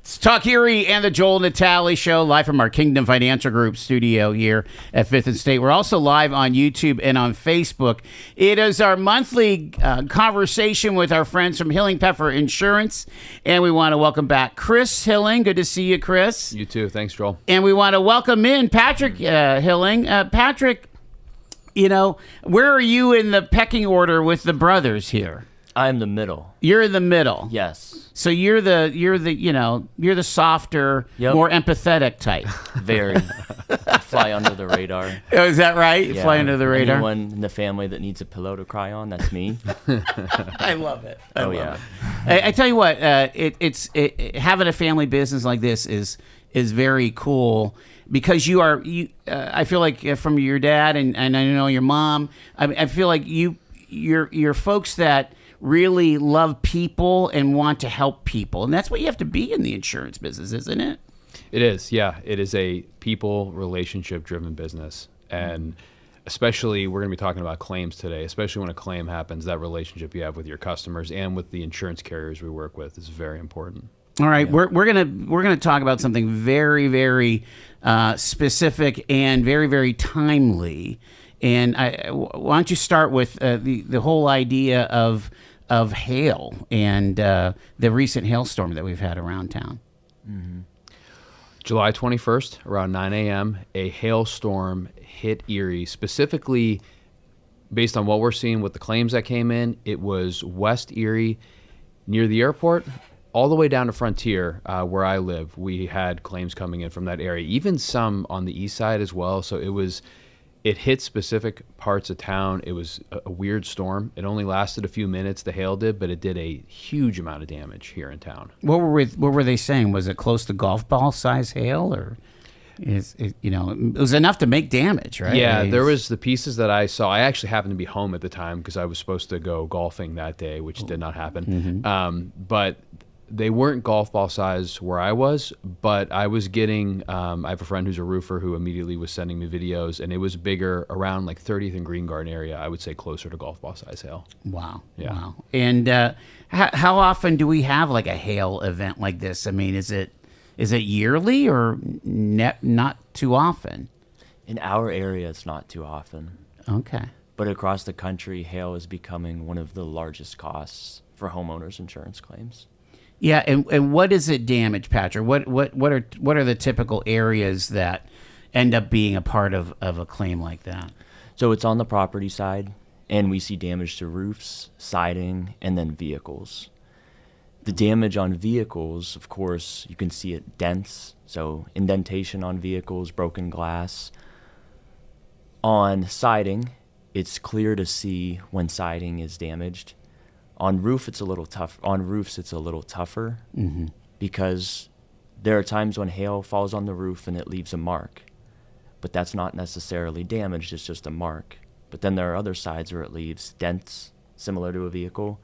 It's Talk Erie and the Joel Natale Show, live from our Kingdom Financial Group studio here at 5th and State. We're also live on YouTube and on Facebook. It is our monthly conversation with our friends from Hilling-Pfeffer Insurance, and we want to welcome back Chris Hilling. Good to see you, Chris. You too. Thanks, Joel. And we want to welcome in Patrick Hilling. Patrick, you know, where are you in the pecking order with the brothers here? I'm the middle. You're in the middle. Yes. So you're the softer, more empathetic type. Very. I fly under the radar. Oh, is that right? You fly under the radar. Anyone in the family that needs a pillow to cry on, that's me. I love it. I love yeah. it. I tell you what, having a family business like this is very cool because I feel like from your dad and I know your mom. I feel like you're folks that really love people and want to help people. And that's what you have to be in the insurance business, isn't it? It is, yeah. It is a people, relationship-driven business. And especially, we're going to be talking about claims today, especially when a claim happens, that relationship you have with your customers and with the insurance carriers we work with is very important. All right, we're gonna talk about something very, very specific and very, very timely. And why don't you start with the whole idea of hail and the recent hailstorm that we've had around town. Mm-hmm. July 21st, around 9 a.m., a hailstorm hit Erie. Specifically, based on what we're seeing with the claims that came in, it was West Erie near the airport, all the way down to Frontier, where I live. We had claims coming in from that area, even some on the east side as well. So it hit specific parts of town. It was a weird storm. It only lasted a few minutes, the hail did, but it did a huge amount of damage here in town. What were they saying? Was it close to golf ball size hail, or it was enough to make damage, right? Yeah, there was the pieces that I saw. I actually happened to be home at the time because I was supposed to go golfing that day, which did not happen. Mm-hmm. But they weren't golf ball size where I was, but I was getting, I have a friend who's a roofer who immediately was sending me videos, and it was bigger around like 30th and Green Garden area. I would say closer to golf ball size hail. Wow. Yeah. Wow. And how often do we have like a hail event like this? I mean, is it yearly or not too often? In our area, it's not too often. Okay. But across the country, hail is becoming one of the largest costs for homeowners insurance claims. Yeah, and what does it damage, Patrick? What are the typical areas that end up being a part of a claim like that? So it's on the property side, and we see damage to roofs, siding, and then vehicles. The damage on vehicles, of course, you can see it dents, so indentation on vehicles, broken glass. On siding, it's clear to see when siding is damaged. On roofs, it's a little tougher mm-hmm. because there are times when hail falls on the roof and it leaves a mark, but that's not necessarily damaged, it's just a mark. But then there are other sides where it leaves dents, similar to a vehicle.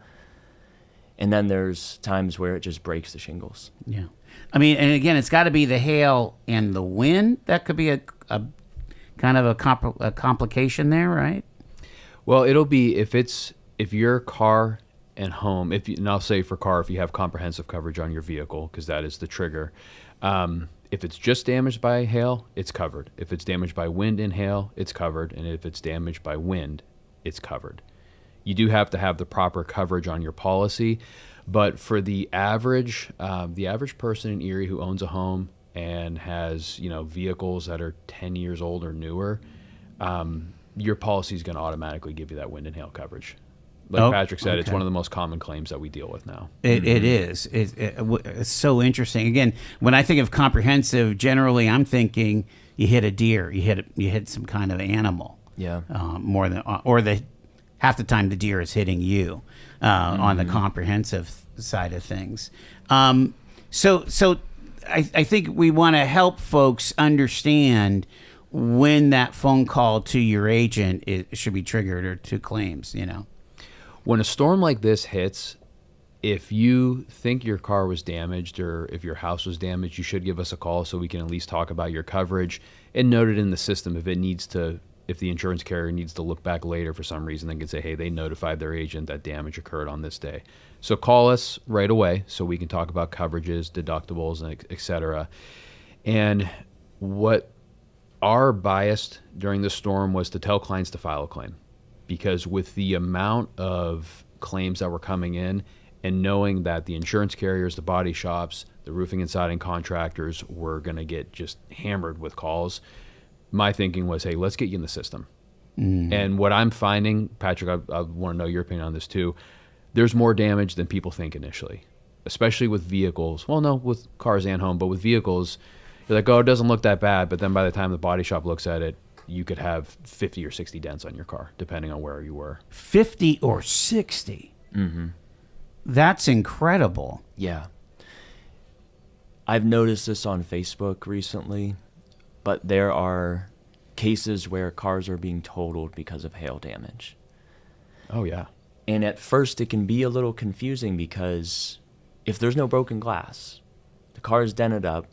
And then there's times where it just breaks the shingles. Yeah. I mean, and again, it's got to be the hail and the wind. That could be a kind of a complication there, right? Well, it'll be if your car and home, and I'll say for car, if you have comprehensive coverage on your vehicle, because that is the trigger. If it's just damaged by hail, it's covered. If it's damaged by wind and hail, it's covered. And if it's damaged by wind, it's covered. You do have to have the proper coverage on your policy. But for the average person in Erie who owns a home and has, vehicles that are 10 years old or newer, your policy is going to automatically give you that wind and hail coverage. Like Patrick said, It's one of the most common claims that we deal with now. It is. It's so interesting. Again, when I think of comprehensive, generally I'm thinking you hit a deer, you hit some kind of animal. Yeah. More than half the time the deer is hitting you on the comprehensive side of things. So I think we want to help folks understand when that phone call to your agent should be triggered or to claims. When a storm like this hits, if you think your car was damaged or if your house was damaged, you should give us a call so we can at least talk about your coverage and note it in the system if it needs to if the insurance carrier needs to look back later for some reason, they can say, hey, they notified their agent that damage occurred on this day. So call us right away so we can talk about coverages, deductibles, and et cetera. And what our bias during the storm was to tell clients to file a claim, because with the amount of claims that were coming in and knowing that the insurance carriers, the body shops, the roofing and siding contractors were going to get just hammered with calls, my thinking was, hey, let's get you in the system. And what I'm finding, Patrick, I want to know your opinion on this too, there's more damage than people think initially, especially with vehicles. Well, no, with cars and home, but with vehicles, you're like, oh, it doesn't look that bad. But then by the time the body shop looks at it, you could have 50 or 60 dents on your car, depending on where you were. 50 or 60? Mm-hmm. That's incredible. Yeah. I've noticed this on Facebook recently, but there are cases where cars are being totaled because of hail damage. Oh, yeah. And at first it can be a little confusing because if there's no broken glass, the car is dented up,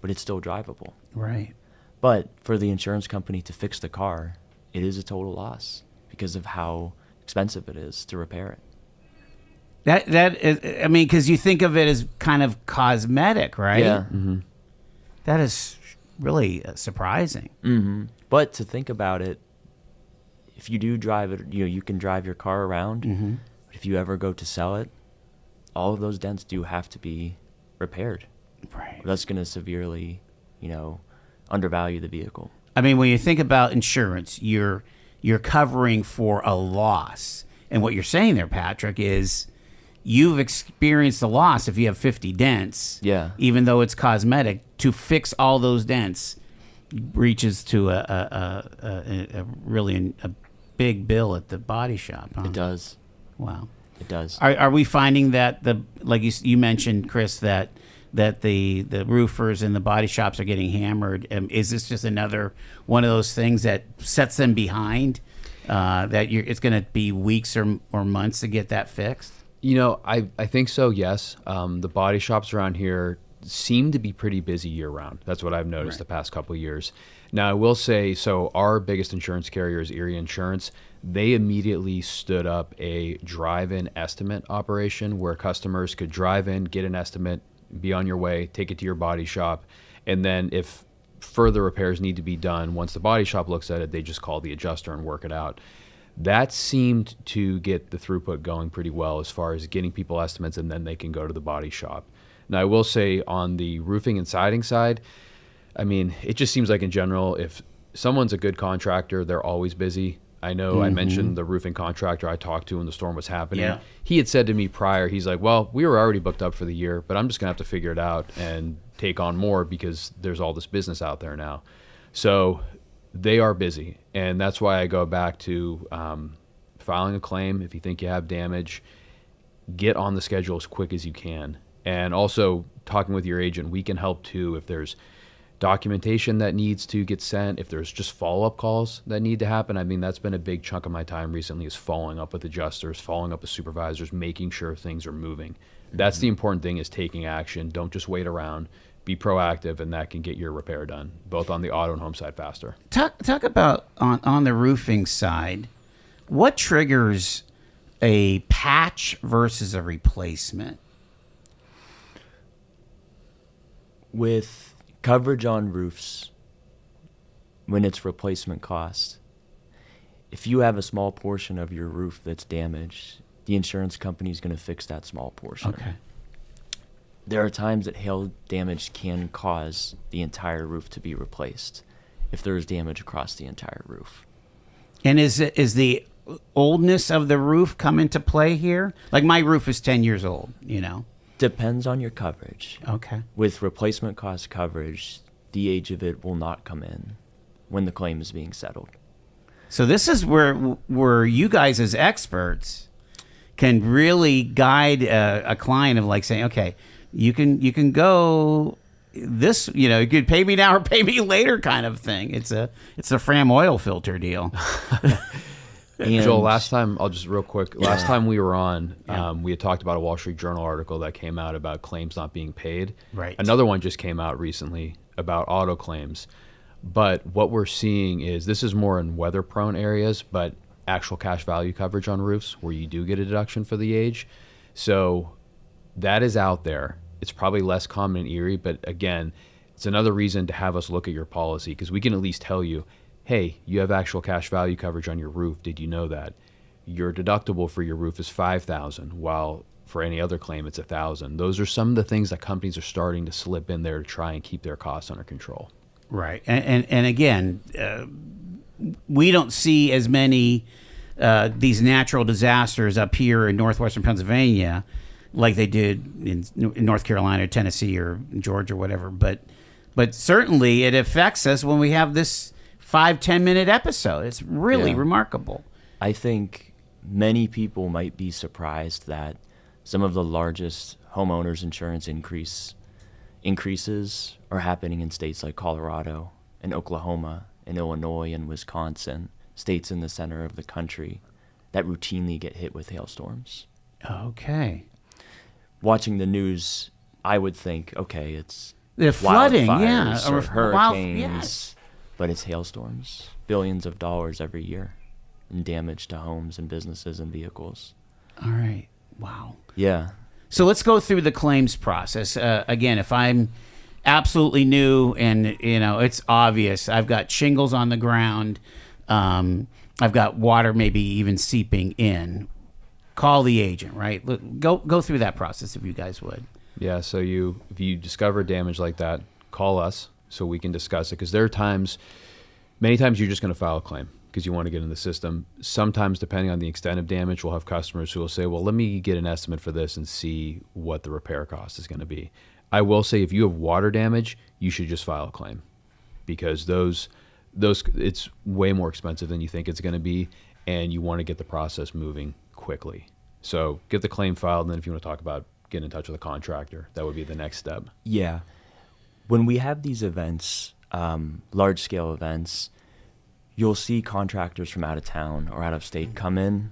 but it's still drivable. Right. But for the insurance company to fix the car, it is a total loss because of how expensive it is to repair it. That is, I mean, because you think of it as kind of cosmetic, right? Yeah. Mm-hmm. That is really surprising. Mm-hmm. But to think about it, if you do drive it, you can drive your car around. Mm-hmm. But if you ever go to sell it, all of those dents do have to be repaired. Right. That's going to severely, undervalue the vehicle. I mean, when you think about insurance, you're covering for a loss. And what you're saying there, Patrick, is you've experienced a loss if you have 50 dents. Yeah. Even though it's cosmetic, to fix all those dents reaches to a really a big bill at the body shop. Huh? It does. Wow. It does. Are we finding that like you mentioned, Chris, that the roofers and the body shops are getting hammered? Is this just another one of those things that sets them behind? It's going to be weeks or months to get that fixed? I think so, yes. The body shops around here seem to be pretty busy year-round. That's what I've noticed the past couple of years. Now, I will say, so our biggest insurance carrier is Erie Insurance. They immediately stood up a drive-in estimate operation where customers could drive in, get an estimate, be on your way, take it to your body shop, and then if further repairs need to be done, once the body shop looks at it, they just call the adjuster and work it out. That seemed to get the throughput going pretty well as far as getting people estimates, and then they can go to the body shop. Now, I will say on the roofing and siding side, I mean, it just seems like in general, if someone's a good contractor, they're always busy. I know I mentioned the roofing contractor I talked to when the storm was happening. Yeah. He had said to me prior, he's like, well, we were already booked up for the year, but I'm just going to have to figure it out and take on more because there's all this business out there now. So they are busy. And that's why I go back to filing a claim. If you think you have damage, get on the schedule as quick as you can. And also talking with your agent, we can help too if there's documentation that needs to get sent, if there's just follow-up calls that need to happen. I mean, that's been a big chunk of my time recently, is following up with adjusters, following up with supervisors, making sure things are moving. That's the important thing, is taking action. Don't just wait around. Be proactive, and that can get your repair done, both on the auto and home side, faster. Talk about on the roofing side, what triggers a patch versus a replacement? With coverage on roofs, when it's replacement cost, if you have a small portion of your roof that's damaged, the insurance company is going to fix that small portion. Okay. There are times that hail damage can cause the entire roof to be replaced if there is damage across the entire roof. And is the oldness of the roof come into play here? Like my roof is 10 years old, Depends on your coverage. Okay. With replacement cost coverage, the age of it will not come in when the claim is being settled. So this is where you guys as experts can really guide a client of like saying, okay, you can go this, you could pay me now or pay me later kind of thing. It's a Fram oil filter deal. And Joel, last time we were on, we had talked about a Wall Street Journal article that came out about claims not being paid. Right. Another one just came out recently about auto claims. But what we're seeing is this is more in weather-prone areas, but actual cash value coverage on roofs where you do get a deduction for the age. So that is out there. It's probably less common in Erie, but again, it's another reason to have us look at your policy because we can at least tell you, hey, you have actual cash value coverage on your roof. Did you know that? Your deductible for your roof is $5,000, while for any other claim it's $1,000. Those are some of the things that companies are starting to slip in there to try and keep their costs under control. Right. And again, we don't see as many these natural disasters up here in northwestern Pennsylvania like they did in North Carolina, Tennessee, or Georgia, or whatever. But certainly it affects us when we have this 5-10 minute episode. It's really remarkable. I think many people might be surprised that some of the largest homeowners insurance increases are happening in states like Colorado and Oklahoma and Illinois and Wisconsin, states in the center of the country that routinely get hit with hailstorms. Okay. Watching the news, I would think, okay, it's the flooding, wildfires or hurricanes, yes. But it's hailstorms, billions of dollars every year in damage to homes and businesses and vehicles. All right. Wow. Yeah. So let's go through the claims process. Again, if I'm absolutely new and, it's obvious, I've got shingles on the ground, I've got water maybe even seeping in, call the agent, right? Go through that process if you guys would. Yeah, so if you discover damage like that, call us so we can discuss it. Because there are many times you're just going to file a claim because you want to get in the system. Sometimes, depending on the extent of damage, we'll have customers who will say, well, let me get an estimate for this and see what the repair cost is going to be. I will say if you have water damage, you should just file a claim because those it's way more expensive than you think it's going to be, and you want to get the process moving quickly. So get the claim filed, and then if you want to talk about getting in touch with a contractor, that would be the next step. Yeah. When we have these events, large-scale events, you'll see contractors from out of town or out of state come in,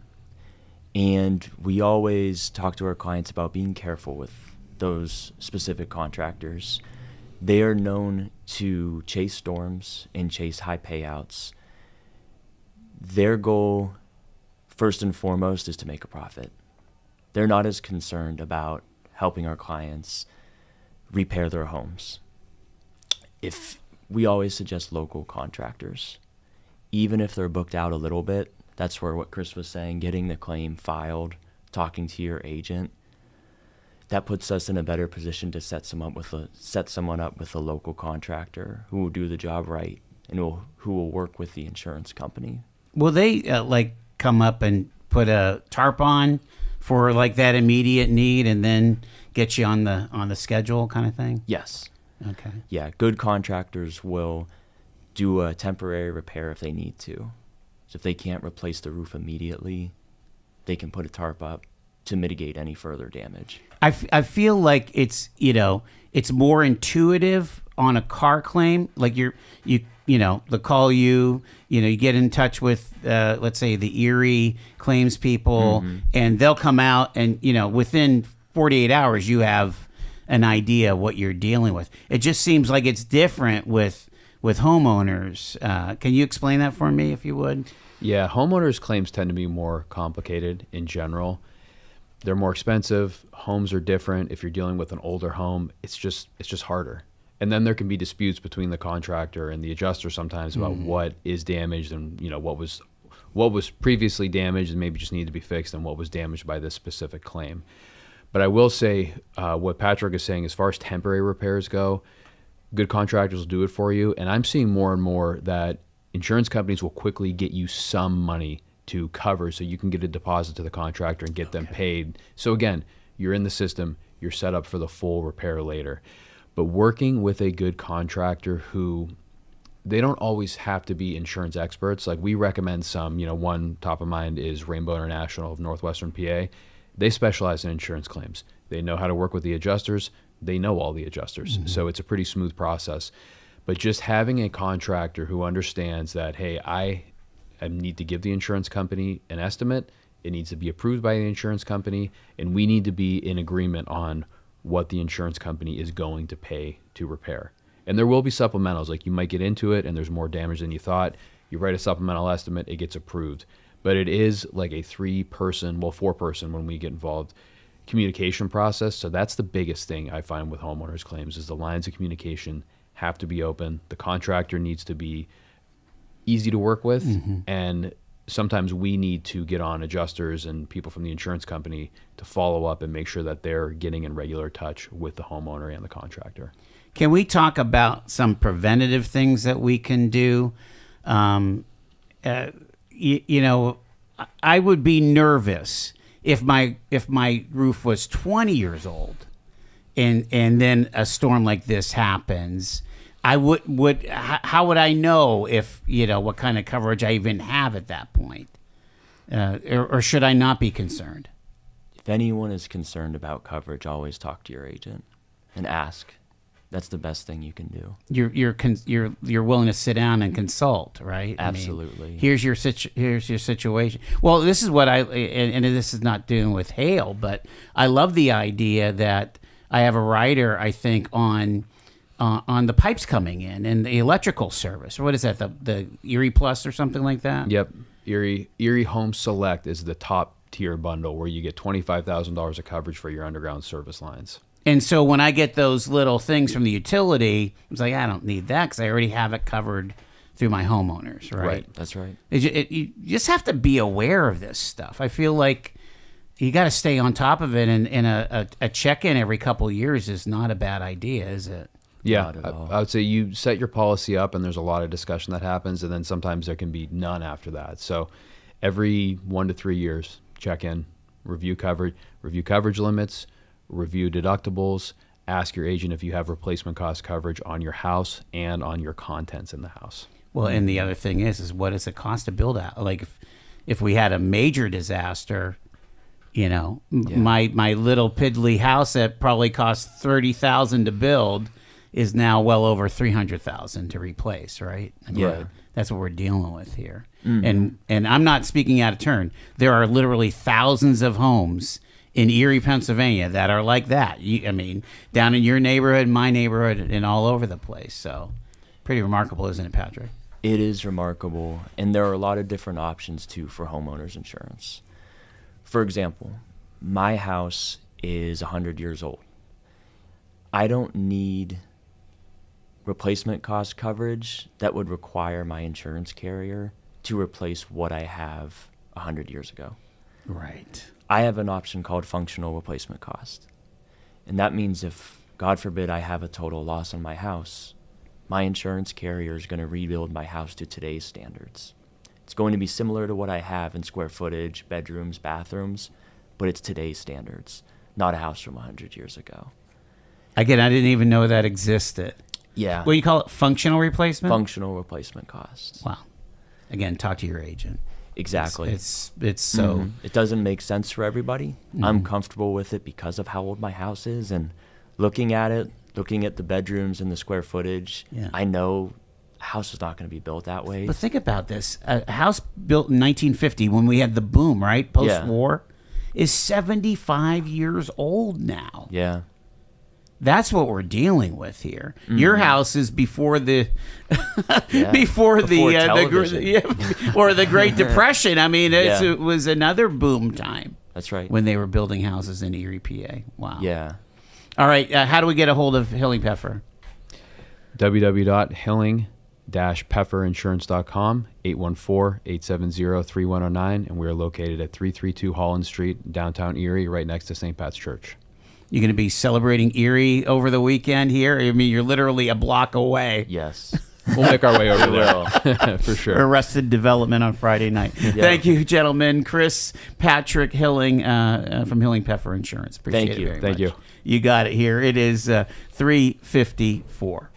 and we always talk to our clients about being careful with those specific contractors. They are known to chase storms and chase high payouts. Their goal, first and foremost, is to make a profit. They're not as concerned about helping our clients repair their homes. If we always suggest local contractors, even if they're booked out a little bit, that's where what Chris was saying, getting the claim filed, talking to your agent, that puts us in a better position to set someone up with a local contractor who will do the job right and who will work with the insurance company. Will they come up and put a tarp on for that immediate need and then get you on the schedule kind of thing? Yes. Okay. Yeah, good contractors will do a temporary repair if they need to. So if they can't replace the roof immediately, they can put a tarp up to mitigate any further damage. I feel like it's it's more intuitive on a car claim. Like they'll call you, you get in touch with let's say the Erie claims people, and they'll come out and within 48 hours you have an idea what you're dealing with. It just seems like it's different with homeowners. Can you explain that for me if you would? Yeah, homeowners claims tend to be more complicated in general. They're more expensive. Homes are different. If you're dealing with an older home, it's just harder. And then there can be disputes between the contractor and the adjuster sometimes about what is damaged and what was previously damaged and maybe just needed to be fixed and what was damaged by this specific claim. But I will say what Patrick is saying as far as temporary repairs go, good contractors will do it for you. And I'm seeing more and more that insurance companies will quickly get you some money to cover so you can get a deposit to the contractor and get them paid. So again, you're in the system, you're set up for the full repair later. But working with a good contractor who, they don't always have to be insurance experts. Like we recommend some, one top of mind is Rainbow International of Northwestern PA. They specialize in insurance claims. They know how to work with the adjusters. They know all the adjusters. So it's a pretty smooth process. But just having a contractor who understands that, hey, I need to give the insurance company an estimate. It needs to be approved by the insurance company, and we need to be in agreement on what the insurance company is going to pay to repair. And there will be supplementals. Like you might get into it and there's more damage than you thought. You write a supplemental estimate, it gets approved. But it is like a 4-person when we get involved, communication process. So that's the biggest thing I find with homeowners claims is the lines of communication have to be open. The contractor needs to be easy to work with. And sometimes we need to get on adjusters and people from the insurance company to follow up and make sure that they're getting in regular touch with the homeowner and the contractor. Can we talk about some preventative things that we can do? You know, I would be nervous if my roof was 20 years old and then a storm like this happens. How would I know if, you know, what kind of coverage I even have at that point? Or should I not be concerned? If anyone is concerned about coverage, always talk to your agent and ask. That's the best thing you can do. You're willing to sit down and consult, right? Absolutely. I mean, here's your situation. Well, this is what and this is not doing with hail, but I love the idea that I have a rider, I think, on the pipes coming in and the electrical service. Or what is that? The Erie Plus or something like that? Yep. Erie Home Select is the top tier bundle where you get $25,000 of coverage for your underground service lines. And so when I get those little things from the utility, it's like, I don't need that because I already have it covered through my homeowners, right? Right, that's right. You just have to be aware of this stuff. I feel like you got to stay on top of it, and a check-in every couple of years is not a bad idea, is it? Yeah, I would say you set your policy up, and there's a lot of discussion that happens, and then sometimes there can be none after that. So every 1 to 3 years, check in, review coverage limits, review deductibles, ask your agent if you have replacement cost coverage on your house and on your contents in the house. Well, and the other thing is what does it cost to build out? Like if we had a major disaster, you know, my little piddly house that probably cost $30,000 to build is now well over $300,000 to replace, right? I mean, Yeah. That's what we're dealing with here. And I'm not speaking out of turn. There are literally thousands of homes in Erie, Pennsylvania that are like that. I mean, down in your neighborhood, my neighborhood, and all over the place. So pretty remarkable, isn't it, Patrick? It is remarkable. And there are a lot of different options, too, for homeowners insurance. For example, my house is 100 years old. I don't need replacement cost coverage that would require my insurance carrier to replace what I have 100 years ago. Right. I have an option called functional replacement cost. And that means if, God forbid, I have a total loss on my house, my insurance carrier is going to rebuild my house to today's standards. It's going to be similar to what I have in square footage, bedrooms, bathrooms, but it's today's standards, not a house from 100 years ago. Again, I didn't even know that existed. Yeah. What do you call it? Functional replacement? Functional replacement cost. Wow. Again, talk to your agent. Exactly. It's so... It doesn't make sense for everybody. I'm comfortable with it because of how old my house is, and looking at it, looking at the bedrooms and the square footage, I know a house is not going to be built that way. But think about this. A house built in 1950 when we had the boom, right? Post-war, is 75 years old now. Yeah. That's what we're dealing with here. Your house is before the Before or the Great Depression. I mean, it was another boom time. That's right. When they were building houses in Erie, PA. Wow. Yeah. All right. How do we get a hold of Hilling-Pfeffer? www.hilling-pefferinsurance.com, 814-870-3109, and we're located at 332 Holland Street, downtown Erie, right next to St. Pat's Church. You're going to be celebrating Erie over the weekend here? I mean, you're literally a block away. Yes. We'll make our way over there. For sure. Arrested Development on Friday night. Yeah. Thank you, gentlemen. Chris, Patrick Hilling from Hilling-Pfeffer Insurance. Appreciate it very much. Thank you. You got it here. It is 3:54.